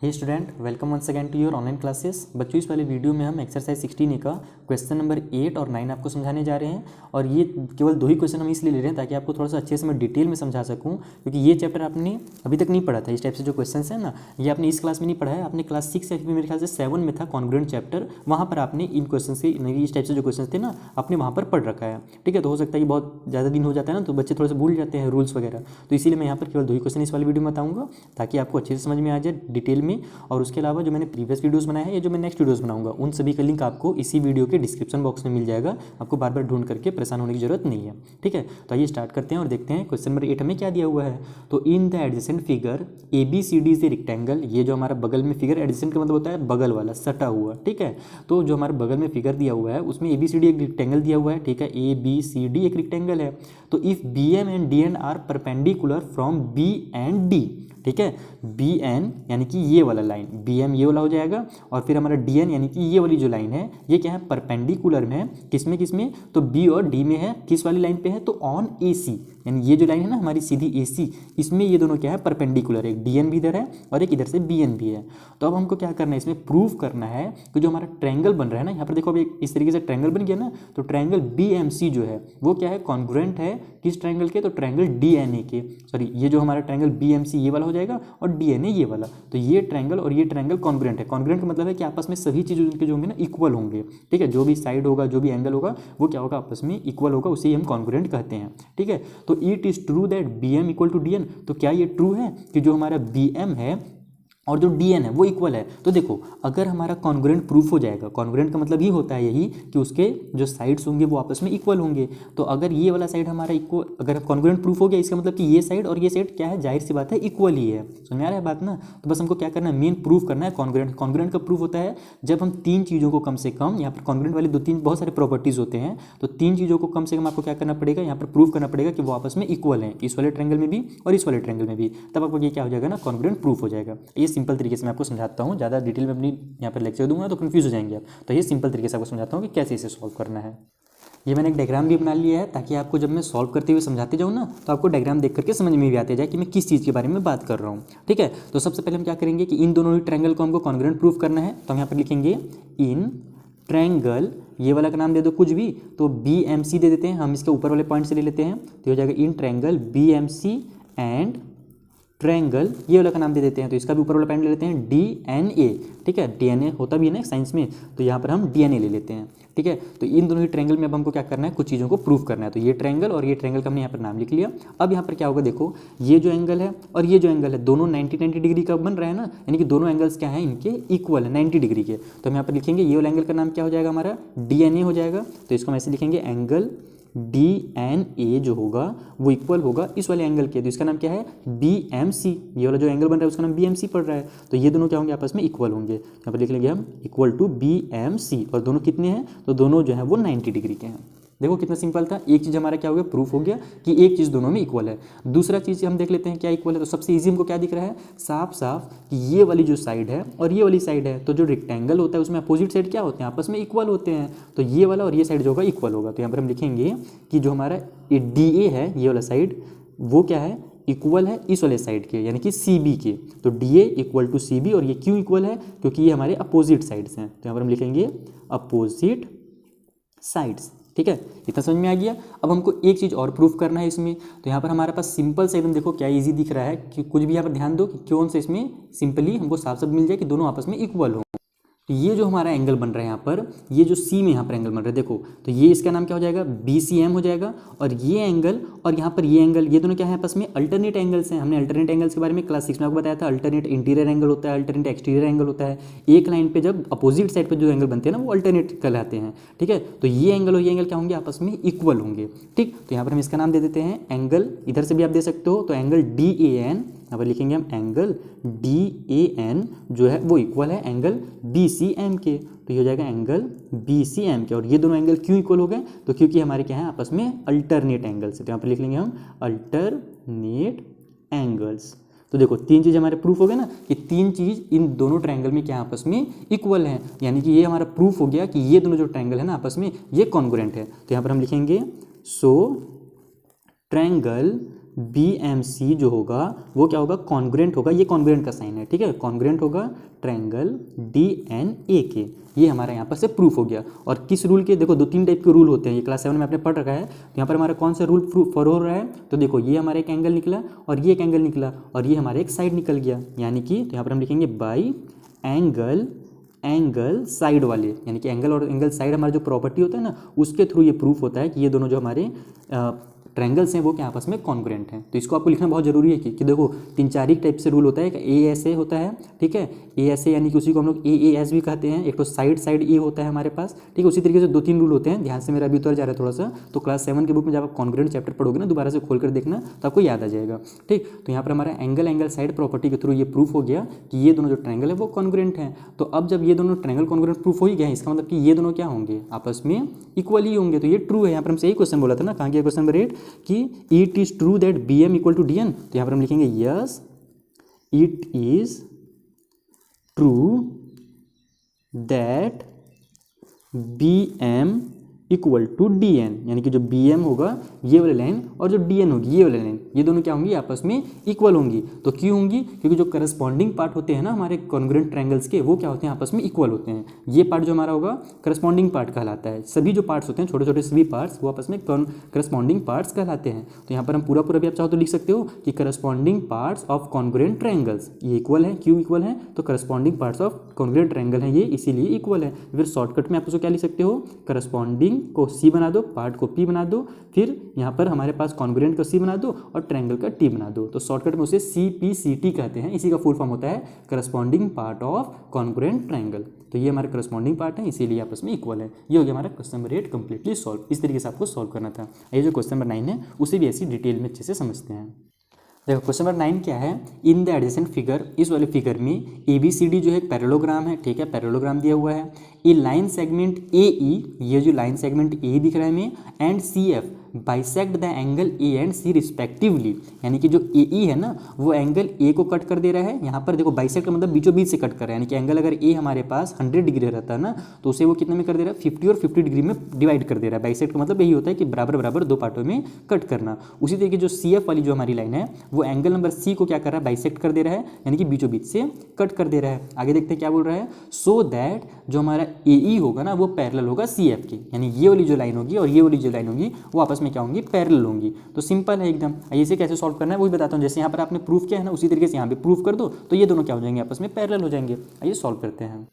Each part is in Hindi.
Hey student, welcome once again to your online classes. बच्चों, इस वाले वीडियो में हम एक्सरसाइज 16 का क्वेश्चन नंबर 8 और 9 आपको समझाने जा रहे हैं। और ये केवल दो ही क्वेश्चन हम इसलिए ले रहे हैं ताकि आपको थोड़ा सा अच्छे से मैं डिटेल में समझा सकूं, क्योंकि ये चैप्टर आपने अभी तक नहीं पढ़ा था। इस टाइप से जो क्वेश्चन है ना, ये आपने इस क्लास में नहीं पढ़ा है। आपने क्लास 6 या मेरे ख्याल से 7 में था कॉन्ग्रुएंट चैप्टर, वहाँ पर आपने इन क्वेश्चन से इस टाइप से जो क्वेश्चन थे ना, आपने वहाँ पर पढ़ रखा है। ठीक है, तो हो सकता है कि बहुत ज़्यादा दिन हो जाता है ना, तो बच्चे थोड़ा सा भूल जाते हैं रूल्स वगैरह। तो इसीलिए मैं यहाँ पर केवल दो ही क्वेश्चन इस वाली वीडियो में बताऊँगा ताकि आपको अच्छे से समझ में आ जाए डिटेल में। और उसके अलावा जो मैंने प्रीवियस वीडियोस बनाए हैं या जो मैं नेक्स्ट वीडियोस बनाऊंगा, उन सभी का लिंक आपको इसी वीडियो के डिस्क्रिप्शन बॉक्स में मिल जाएगा। आपको बार बार ढूंढ करके परेशान होने की जरूरत नहीं है। ठीक है, तो आइए स्टार्ट करते हैं और देखते हैं क्वेश्चन नंबर 8 हमें क्या दिया हुआ है। तो in the adjacent figure ABCD is a rectangle. ये जो हमारा बगल में फिगर, एडजेसेंट का मतलब होता है बगल वाला, सटा हुआ। ठीक है, तो जो हमारे बगल में फिगर दिया हुआ है उसमें ABCD एक रेक्टेंगल दिया हुआ है। ठीक है, ABCD एक रेक्टेंगल है। तो if BM and DN are perpendicular from B and D। ठीक है, BN यानी कि ये वाला लाइन, BM ये वाला हो जाएगा, और फिर हमारा DN यानी कि ये वाली जो लाइन है, ये क्या है, परपेंडिकुलर में है। किसमें किसमें, तो B और D में है। किस वाली लाइन पे है, तो ऑन AC, यानी ये जो लाइन है ना हमारी सीधी AC, इसमें ये दोनों क्या है, परपेंडिकुलर। एक DN भी इधर है और एक इधर से BN भी है। तो अब हमको क्या करना है, इसमें प्रूव करना है कि जो हमारा ट्रायंगल बन रहा है ना, यहाँ पर देखो अभी इस तरीके से ट्रायंगल बन गया ना, तो ट्रायंगल BMC जो है वो क्या है, कॉन्ग्रुएंट है किस ट्रायंगल के, तो ट्रायंगल DNA के। सॉरी, ये जो हमारा ट्रायंगल BMC ये वाला हो जाएगा और DNA ये वाला। तो ये ट्रायंगल और ये ट्रायंगल कॉन्ग्रुएंट है। कॉन्ग्रुएंट का मतलब है कि आपस में सभी चीज़ उनके जो होंगे ना इक्वल होंगे। ठीक है, जो भी साइड होगा, जो भी एंगल होगा, वो क्या होगा, आपस में इक्वल होगा, उसे हम कॉन्ग्रुएंट कहते हैं। ठीक है, तो it is true that BM equal to DN। तो क्या ये ट्रू है कि जो हमारा BM है और जो DN है वो इक्वल है। तो देखो, अगर हमारा कॉन्ग्रुएंट प्रूफ हो जाएगा, कॉन्ग्रुएंट का मतलब ही होता है यही कि उसके जो साइड्स होंगे वो आपस में इक्वल होंगे। तो अगर ये वाला साइड हमारा इक्वल, अगर कॉन्ग्रुएंट प्रूफ हो गया, इसका मतलब कि ये साइड और ये साइड क्या है, जाहिर सी बात है इक्वल ही है। समझ में आ रहा है बात ना। तो बस हमको क्या करना है, मेन प्रूफ करना है कॉन्ग्रुएंट। कॉन्ग्रुएंट का प्रूफ होता है जब हम तीन चीज़ों को कम से कम, यहाँ पर कॉन्ग्रुएंट वाली बहुत सारे प्रॉपर्टीज होते हैं, तो तीन चीज़ों को कम से कम आपको क्या करना पड़ेगा, यहाँ पर प्रूफ करना पड़ेगा कि वो आपस में इक्वल है, इस वाले ट्रायंगल में भी और इस वाले ट्रायंगल में भी। तब आपको ये क्या हो जाएगा ना, कॉन्ग्रुएंट प्रूफ हो जाएगा। ये सिंपल तरीके से मैं आपको समझाता हूँ, ज़्यादा डिटेल में अपनी यहाँ पर लेक्चर दूंगा तो कंफ्यूज हो जाएंगे आप। तो ये सिंपल तरीके से आपको समझाता हूँ कि कैसे इसे सॉल्व करना है। ये मैंने एक डायग्राम भी बना लिया है ताकि आपको जब मैं सॉल्व करते हुए समझाते जाऊँ ना, तो आपको डायग्राम देख करके समझ में भी आते जाए कि मैं किस चीज़ के बारे में बात कर रहा हूँ। ठीक है, तो सबसे पहले हम क्या करेंगे कि इन दोनों ही ट्रायंगल को हमको कॉन्ग्रुएंट प्रूफ करना है। तो हम यहाँ पर लिखेंगे इन ट्रायंगल, ये वाला का नाम दे दो कुछ भी, तो BMC दे देते हैं हम, इसके ऊपर वाले पॉइंट से ले लेते हैं। तो हो जाएगा in triangle BMC and triangle, ये वाला का नाम दे देते हैं, तो इसका भी ऊपर वाला पॉइंट ले लेते हैं DNA। ठीक है, DNA होता भी है ना साइंस में, तो यहाँ पर हम DNA ले लेते हैं। ठीक है, तो इन दोनों ही ट्रायंगल में अब हमको क्या करना है, कुछ चीज़ों को प्रूफ करना है। तो ये ट्रायंगल और ये ट्रायंगल का हमने यहाँ पर नाम लिख लिया। अब यहाँ पर क्या होगा, देखो ये जो एंगल है और ये जो एंगल है, दोनों 90 डिग्री का बन रहा है ना, यानी कि दोनों एंगल्स क्या है, इनके इक्वल है 90 डिग्री के। तो हम यहाँ पर लिखेंगे ये वाला एंगल का नाम क्या हो जाएगा, हमारा DNA हो जाएगा। तो इसको हम ऐसे लिखेंगे, एंगल DNA जो होगा वो इक्वल होगा इस वाले एंगल के। तो इसका नाम क्या है, BMC। ये वाला जो एंगल बन रहा है उसका नाम BMC पड़ रहा है। तो ये दोनों क्या होंगे, आपस में इक्वल होंगे। यहाँ पर लिख लेंगे हम इक्वल टू BMC। और दोनों कितने हैं, तो दोनों जो है वो 90 डिग्री के हैं। देखो कितना सिंपल था। एक चीज़ हमारा क्या हो गया, प्रूफ हो गया कि एक चीज़ दोनों में इक्वल है। दूसरा चीज़ हम देख लेते हैं क्या इक्वल है। तो सबसे इजी हमको क्या दिख रहा है, साफ साफ कि ये वाली जो साइड है और ये वाली साइड है, तो जो रेक्टेंगल होता है उसमें अपोजिट साइड क्या होते हैं, आपस में इक्वल होते हैं। तो ये वाला और ये साइड जो होगा इक्वल होगा। तो यहाँ पर हम लिखेंगे कि जो हमारा DA है, ये वाला साइड, वो क्या है, इक्वल है इस वाले साइड के, यानी कि CB के। तो DA इक्वल टू CB। और ये क्यों इक्वल है, क्योंकि ये हमारे अपोजिट साइड्स हैं। तो यहाँ पर हम लिखेंगे अपोजिट साइड्स। ठीक है, इतना समझ में आ गया। अब हमको एक चीज़ और प्रूफ करना है इसमें। तो यहाँ पर हमारे पास सिंपल से एकदम, देखो क्या इजी दिख रहा है कि कुछ भी यहाँ पर ध्यान दो कि कौन से इसमें सिंपली हमको साफ साफ मिल जाए कि दोनों आपस में इक्वल हो। तो ये जो हमारा एंगल बन रहा है यहाँ पर, ये जो C में यहाँ पर एंगल बन रहा है, देखो तो ये इसका नाम क्या हो जाएगा, BCM हो जाएगा। और ये एंगल और यहाँ पर ये एंगल, ये दोनों क्या है, आपस में अल्टरनेट एंगल्स हैं। हमने अल्टरनेट एंगल्स के बारे में क्लास 6 में आपको बताया था। अल्टरनेट इंटीरियर एंगल होता है, अल्टरनेट एक्सटीरियर एंगल होता है। एक लाइन पे जब अपोजिट साइड पे जो एंगल बनते हैं ना, वो अल्टरनेट कहलाते हैं। ठीक है, तो ये एंगल और ये एंगल क्या होंगे, आपस में इक्वल होंगे। ठीक, तो यहाँ पर हम इसका नाम दे देते हैं एंगल, इधर से भी आप दे सकते हो। तो एंगल DAN, यहाँ पर लिखेंगे हम एंगल DAN जो है वो इक्वल है एंगल BCM के। तो ये हो जाएगा एंगल BCM के। और ये दोनों एंगल क्यों इक्वल हो गए, तो क्योंकि हमारे क्या है, आपस में अल्टरनेट एंगल्स है। तो यहाँ पर लिख लेंगे हम अल्टरनेट एंगल्स। तो देखो तीन चीज़ हमारे प्रूफ हो गए ना, कि तीन चीज़ इन दोनों ट्रायंगल में क्या आपस में इक्वल है। यानी कि ये हमारा प्रूफ हो गया कि ये दोनों जो ट्रायंगल है ना आपस में ये कॉन्ग्रुएंट है। तो यहाँ पर हम लिखेंगे सो ट्रायंगल BMC जो होगा वो क्या होगा, कॉन्ग्रुएंट होगा, ये कॉन्ग्रुएंट का साइन है, ठीक है, कॉन्ग्रुएंट होगा ट्रायंगल DNA के। ये हमारा यहाँ पर से प्रूफ हो गया। और किस रूल के, देखो 2-3 टाइप के रूल होते हैं, ये क्लास 7 में आपने पढ़ रखा है। तो यहाँ पर हमारा कौन सा रूल प्रूफ फॉलो हो रहा है, तो देखो ये हमारा एक एंगल निकला और ये एक एंगल निकला और ये हमारा एक साइड निकल गया, यानी कि तो यहाँ पर हम लिखेंगे बाई एंगल साइड वाले, यानी कि एंगल और एंगल साइड हमारा जो प्रॉपर्टी होता है ना, उसके थ्रू ये प्रूफ होता है कि ये दोनों जो हमारे ट्रायंगल्स हैं वो क्या आपस में कॉन्ग्रुएंट हैं। तो इसको आपको लिखना बहुत जरूरी है कि देखो 3-4 ही टाइप से रूल होता है। एक ASA होता है, ठीक है, ASA यानी कि उसी को हम लोग AAS भी कहते हैं। एक तो साइड ए होता है हमारे पास, ठीक है। उसी तरीके से 2-3 रूल होते हैं, ध्यान से मेरा अभी उतर जा रहा है थोड़ा सा। तो क्लास 7 के बुक में जब आप कॉन्ग्रुएंट चैप्टर पढ़ोगे ना, दोबारा से खोल कर देखना तो आपको याद आ जाएगा, ठीक। तो यहाँ पर हमारा एंगल साइड प्रॉपर्टी के थ्रू ये प्रूफ हो गया कि ये दोनों जो ट्रायंगल है वो कॉन्ग्रुएंट हैं। तो अब जब ये दोनों ट्रायंगल कॉन्ग्रुएंट प्रूफ हो ही गया है, इसका मतलब कि ये दोनों क्या होंगे, आपस में इक्वल ही होंगे। तो ये ट्रू है। यहाँ पर हम सही क्वेश्चन बोला था ना, कहाँ गया क्वेश्चन नंबर 8 कि it is true that BM equal to DN। तो यहाँ पर हम लिखेंगे yes it is true that BM equal to DN, यानी कि जो BM होगा ये वाली लाइन और जो DN होगी ये वाली लाइन, ये दोनों क्या होंगी, आपस में इक्वल होंगी। तो क्यों होंगी, क्योंकि जो करस्पॉन्डिंग पार्ट होते हैं ना हमारे कॉन्ग्रुएंट ट्रायंगल्स के, वो क्या होते हैं, आपस में इक्वल होते हैं। ये पार्ट जो हमारा होगा करस्पॉन्डिंग पार्ट कहलाता है। सभी जो पार्ट्स होते हैं, छोटे छोटे सभी पार्ट्स, वो आपस में करस्पॉन्डिंग पार्ट्स कहलाते हैं। तो यहाँ पर हम पूरा भी आप चाहो तो लिख सकते हो कि corresponding parts of congruent triangles ये इक्वल है। क्यों इक्वल है, तो corresponding parts of congruent triangle है ये, इसीलिए इक्वल है। फिर शॉर्टकट में आप उसको क्या लिख सकते हो, करस्पॉन्डिंग को C बना दो, पार्ट को P बना दो, फिर यहाँ पर हमारे पास कॉन्ग्रुएंट को C बना दो और ट्रायंगल का T बना दो। तो शॉर्टकट में उसे CPCT कहते हैं। इसी का फुल फॉर्म होता है corresponding part of congruent triangle. तो ये हमारा करस्पॉन्डिंग पार्ट है, इसीलिए आपस में इक्वल है। ये हो गया हमारा क्वेश्चन नंबर 8 कंप्लीटली सॉल्व। इस तरीके से आपको सॉल्व करना था। ये जो क्वेश्चन नंबर 9 है उसे भी ऐसी डिटेल में अच्छे से समझते हैं। देखो क्वेश्चन नंबर 9 क्या है, इन द एडजेसेंट फिगर, इस वाले फिगर में ABCD जो है एक पैरेललोग्राम है, ठीक है, पैरेललोग्राम दिया हुआ है। ए लाइन सेगमेंट AE, ये जो लाइन सेगमेंट A दिख रहा है हमें, and CF bisect the angle A and C respectively, यानी कि जो AE है ना वो एंगल A को कट कर दे रहा है। यहाँ पर देखो बाइसेक्ट का मतलब बीचों बीच से कट कर रहा है, यानी कि एंगल अगर A हमारे पास 100 डिग्री रहता है ना, तो उसे वो कितने में कर दे रहा है, 50 और 50 डिग्री में डिवाइड कर दे रहा है। बाइसेक्ट का मतलब यही होता है कि बराबर बराबर दो पार्टों में कट करना। उसी तरीके जो CF वाली जो हमारी लाइन है वो एंगल नंबर C को क्या कर रहा है, बाइसेक्ट कर दे रहा है, यानी कि बीचों बीच से कट कर दे रहा है। आगे देखते हैं क्या बोल रहा है, सो दैट जो हमारा AE होगा ना वो पैरेलल होगा CF की, यानी ये वाली जो लाइन होगी और ये वाली जो लाइन होगी वो आपस में क्या होंगी, पैरेलल होंगी। तो सिंपल है एकदम। इसे कैसे सॉल्व करना है वो भी बताता हूँ। जैसे यहाँ पर आपने प्रूफ किया है ना, उसी तरीके से यहाँ पे प्रूफ कर दो तो ये दोनों क्या हो जाएंगे, आपस में पैरेलल हो जाएंगे। आइए सॉल्व करते हैं।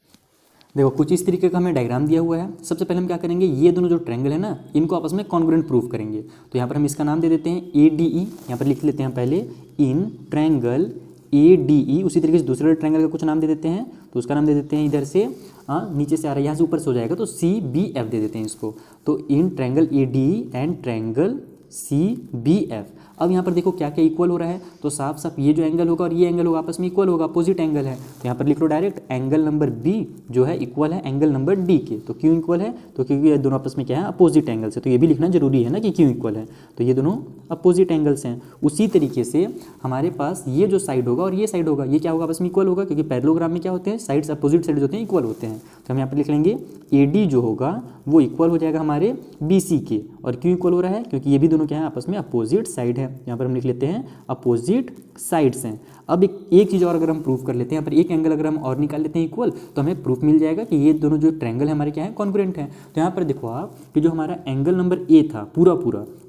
देखो कुछ इस तरीके का हमें डायग्राम दिया हुआ है। सबसे पहले हम क्या करेंगे, ये दोनों जो ट्रायंगल है ना इनको आपस में कॉन्ग्रुएंट प्रूफ करेंगे। तो यहाँ पर हम इसका नाम दे देते हैं ADE, यहाँ पर लिख लेते हैं पहले इन ट्रायंगल ADE। उसी तरीके से दूसरे ट्रायंगल का कुछ नाम दे देते हैं, तो उसका नाम दे देते हैं इधर से नीचे से आ रहा है, यहाँ से ऊपर से हो जाएगा तो CBF दे देते हैं इसको। तो in triangle ADE and triangle CBF। अब यहाँ पर देखो क्या क्या इक्वल हो रहा है, तो साफ साफ ये जो एंगल होगा और ये एंगल होगा आपस में इक्वल होगा, अपोजिट एंगल है। तो यहाँ पर लिख लो डायरेक्ट एंगल नंबर B जो है इक्वल है एंगल नंबर D के। तो क्यों इक्वल है, तो क्योंकि ये दोनों आपस में क्या है, अपोजिट एंगल्स है। तो ये भी लिखना जरूरी है ना कि क्यों इक्वल है, तो ये दोनों अपोजिट एंगल्स हैं। उसी तरीके से हमारे पास ये जो साइड होगा और ये साइड होगा, ये क्या होगा, आपस में इक्वल होगा, क्योंकि पैरेललोग्राम में क्या होते हैं, साइड्स अपोजिट साइड्स होते हैं, इक्वल होते हैं। तो हम यहाँ पर लिख लेंगे AD जो होगा वो इक्वल हो जाएगा हमारे BC के। और क्यों इक्वल हो रहा है, क्योंकि ये भी दोनों क्या है, आपस में अपोजिट साइड है। यहाँ पर हम लिख लेते हैं अपोजिट साइड्स हैं। अब एक चीज़ और अगर हम प्रूफ कर लेते हैं, यहाँ पर एक एंगल अगर हम और निकाल लेते हैं इक्वल, तो हमें प्रूफ मिल जाएगा कि ये दोनों जो ट्रायंगल है हमारे क्या है, कॉन्ग्रुएंट हैं। तो यहाँ पर देखो आप कि जो हमारा एंगल नंबर A था पूरा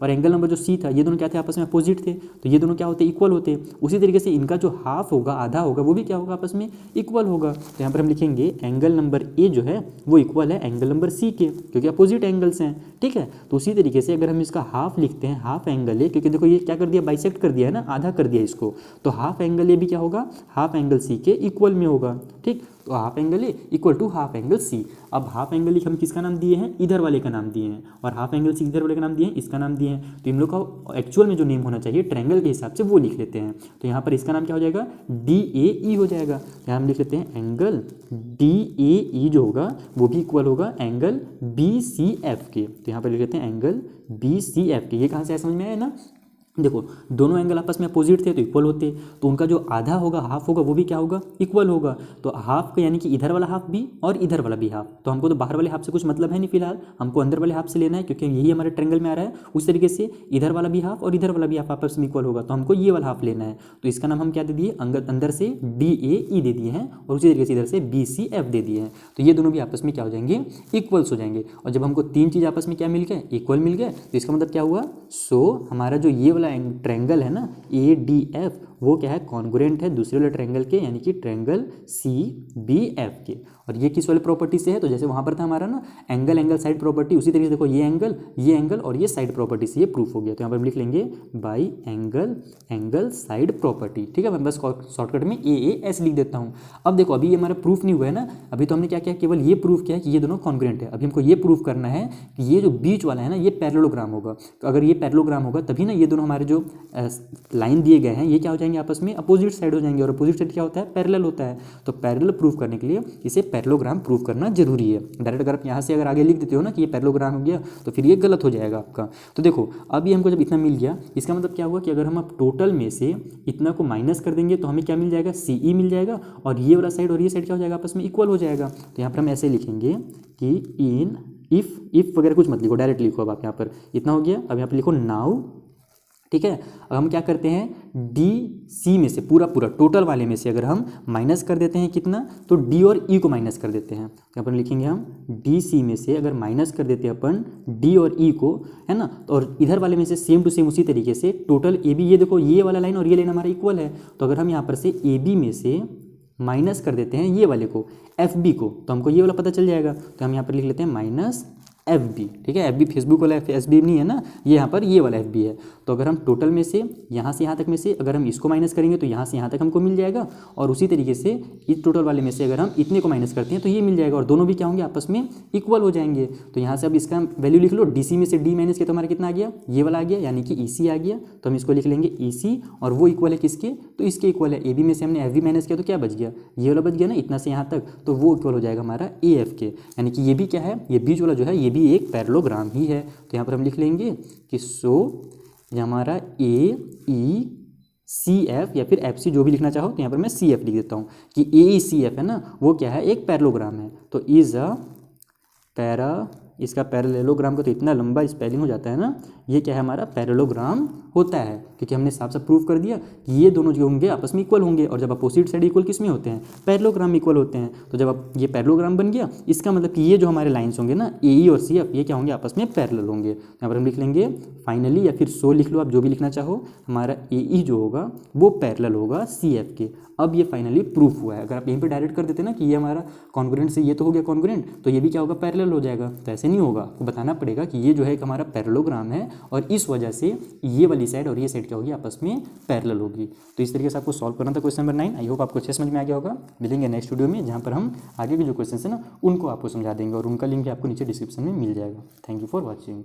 और एंगल नंबर जो C था, ये दोनों क्या थे, आपस में अपोजिट थे। तो ये दोनों क्या होते, इक्वल होते। उसी तरीके से इनका जो हाफ होगा, आधा होगा, वो भी क्या होगा, आपस में इक्वल होगा। तो यहाँ पर हम लिखेंगे एंगल नंबर A जो है वो इक्वल है एंगल नंबर C के, क्योंकि अपोजिट एंगल्स हैं, ठीक है। तो उसी तरीके से अगर हम इसका हाफ लिखते हैं, हाफ एंगल A, क्योंकि देखो ये क्या कर दिया, बाइसेक्ट कर दिया है ना, आधा कर दिया इसको, तो हाफ एंगल A भी क्या होगा, हाफ एंगल C के इक्वल में होगा, ठीक। तो half angle A equal to half angle C। अब हाफ एंगल हम किसका नाम दिए हैं, इधर वाले का नाम दिए हैं, और हाफ एंगल C इधर वाले का नाम दिए हैं, इसका नाम दिए हैं। तो इन लोग का एक्चुअल में जो नेम होना चाहिए ट्रायंगल के हिसाब से वो लिख लेते हैं। तो यहाँ पर इसका नाम क्या हो जाएगा, DAE हो जाएगा। यहाँ हम लिख लेते हैं एंगल DAE जो होगा वो भी इक्वल होगा एंगल BCF के। तो यहाँ पर लिख लेते हैं एंगल BCF के। ये कहाँ से समझ में आया ना, देखो दोनों एंगल आपस में अपोजिट थे तो इक्वल होते, तो उनका जो आधा होगा हाफ होगा वो भी क्या होगा इक्वल होगा। तो हाफ का यानी कि इधर वाला हाफ भी और इधर वाला भी हाफ, तो हमको तो बाहर वाले हाफ से कुछ मतलब है नहीं फिलहाल, हमको अंदर वाले हाफ से लेना है क्योंकि यही हमारे ट्रायंगल में आ रहा है। उस तरीके से इधर वाला भी हाफ और इधर वाला भी हाफ आपस में इक्वल होगा, तो हमको ये वाला हाफ लेना है। तो इसका नाम हम क्या दे दिए, अंदर से DAE दे दिए हैं और उसी तरीके से इधर से BCF दे दिए हैं। तो ये दोनों भी आपस में क्या हो जाएंगे, इक्वल्स हो जाएंगे। और जब हमको तीन चीज़ आपस में क्या मिल गए, इक्वल मिल गए, तो इसका मतलब क्या हुआ, सो हमारा जो ये वाला ट्रायंगल है ना ADF वो क्या है, कॉन्ग्रुएंट है दूसरे वाले ट्रायंगल के, यानी कि ट्रायंगल CBF के। और ये किस वाले प्रॉपर्टी से है, तो जैसे वहाँ पर था हमारा ना एंगल साइड प्रॉपर्टी, उसी तरीके से देखो ये एंगल और ये साइड प्रॉपर्टी से ये प्रूफ हो गया। तो यहाँ पर हम लिख लेंगे बाई एंगल साइड प्रॉपर्टी। ठीक है, मैं बस शॉर्टकट में AAS लिख देता हूँ। अब देखो अभी ये हमारा प्रूफ नहीं हुआ है ना, अभी तो हमने क्या किया, केवल ये प्रूफ किया है कि ये दोनों कॉन्ग्रुएंट है। अभी हमको ये प्रूफ करना है कि ये जो बीच वाला है ना ये पैरेललोग्राम होगा। तो अगर ये पैरेललोग्राम होगा तभी ना ये दोनों हमारे जो लाइन दिए गए हैं ये क्या हो जाएंगे, आपस में अपोजिट साइड हो जाएंगे। और अपोजिट साइड क्या होता है, पैरेलल होता है। तो पैरेलल प्रूफ करने के लिए इसे पैरेललोग्राम प्रूफ करना जरूरी है। डायरेक्ट अगर आप यहाँ से अगर आगे लिख देते हो ना कि ये पैरेललोग्राम हो गया तो फिर ये गलत हो जाएगा आपका। तो देखो अब ये हमको जब इतना मिल गया, इसका मतलब क्या हुआ कि अगर हम अब टोटल में से इतना को माइनस कर देंगे तो हमें क्या मिल जाएगा, CE मिल जाएगा। और ये वाला साइड और ये साइड क्या हो जाएगा, आपस में इक्वल हो जाएगा। तो यहाँ पर हम ऐसे लिखेंगे कि इन इफ वगैरह कुछ मत लिखो, डायरेक्ट लिखो। अब आप यहाँ पर इतना हो गया, अब यहाँ पर लिखो नाउ। ठीक है, अब हम क्या करते हैं, DC में से पूरा टोटल वाले में से अगर हम माइनस कर देते हैं कितना, तो D और E को माइनस कर देते हैं। तो यहाँ पर लिखेंगे हम DC में से अगर माइनस कर देते हैं अपन D और E को, है ना, और इधर वाले में से सेम टू सेम उसी तरीके से टोटल AB, ये देखो ये वाला लाइन और ये लाइन हमारा इक्वल है। तो अगर हम यहाँ पर से AB में से माइनस कर देते हैं ये वाले को FB को, तो हमको ये वाला पता चल जाएगा। तो हम यहाँ पर लिख लेते हैं माइनस FB। ठीक है, FB फेसबुक वाला FB नहीं है ना, ये यहाँ पर ये वाला FB है। तो अगर हम टोटल में से यहाँ तक में से अगर हम इसको माइनस करेंगे तो यहाँ से यहाँ तक हमको मिल जाएगा। और उसी तरीके से इस टोटल वाले में से अगर हम इतने को माइनस करते हैं तो ये मिल जाएगा, और दोनों भी क्या होंगे, आपस में इक्वल हो जाएंगे। तो यहाँ से अब इसका वैल्यू लिख लो, DC में से D माइनस किया तो हमारा कितना आ गया, ये वाला आ गया, यानी कि EC आ गया। तो हम इसको लिख लेंगे EC, और वो इक्वल है किसके, तो इसके इक्वल है। AB में से हमने FB माइनस किया तो क्या बच गया, ये वाला बच गया ना, इतना से यहाँ तक, तो वो इक्वल हो जाएगा हमारा AF के। यानी कि ये भी क्या है, ये बीच वाला जो है ये भी एक पैरेललोग्राम ही है। तो यहाँ पर हम लिख लेंगे कि सो ये हमारा AECF या फिर FC जो भी लिखना चाहो, तो यहाँ पर मैं CF लिख देता हूँ कि AECF है ना, वो क्या है, एक पैरेललोग्राम है। तो इज अ इसका पैरेललोग्राम का तो इतना लंबा स्पेलिंग हो जाता है ना, ये क्या है, हमारा पैरेललोग्राम होता है, क्योंकि हमने साफ साफ प्रूफ कर दिया कि ये दोनों जो होंगे आपस में इक्वल होंगे। और जब अपोजिट साइड इक्वल किस में होते हैं, पैरेललोग्राम में इक्वल होते हैं। तो जब अब ये पैरेललोग्राम बन गया, इसका मतलब कि ये जो हमारे लाइन्स होंगे ना AE और CF, ये क्या होंगे, आपस में पैरेलल होंगे। यहाँ पर हम लिख लेंगे फाइनली, या फिर सो लिख लो आप जो भी लिखना चाहो, हमारा AE जो होगा वो पैरेलल होगा CF के। अब ये फाइनली प्रूफ हुआ है। अगर आप यहीं पे डायरेक्ट कर देते ना कि ये हमारा कॉन्ग्रुएंट से ये तो हो गया कॉन्ग्रुएंट, तो ये भी क्या होगा, पैरेलल हो जाएगा। तो ऐसे नहीं होगा, आपको बताना पड़ेगा कि ये जो है एक हमारा पैरेललोग्राम है और इस वजह से ये वाली साइड और ये साइड क्या होगी, आपस में पैरेलल होगी। तो इस तरीके से आपको सॉल्व करना था क्वेश्चन नंबर 9। आई होप आपको अच्छे समझ में आ गया होगा। मिलेंगे नेक्स्ट वीडियो में, जहाँ पर हम आगे के जो क्वेश्चन है ना उनको आपको समझा देंगे, और उनका लिंक भी आपको नीचे डिस्क्रिप्शन में मिल जाएगा। Thank you for watching.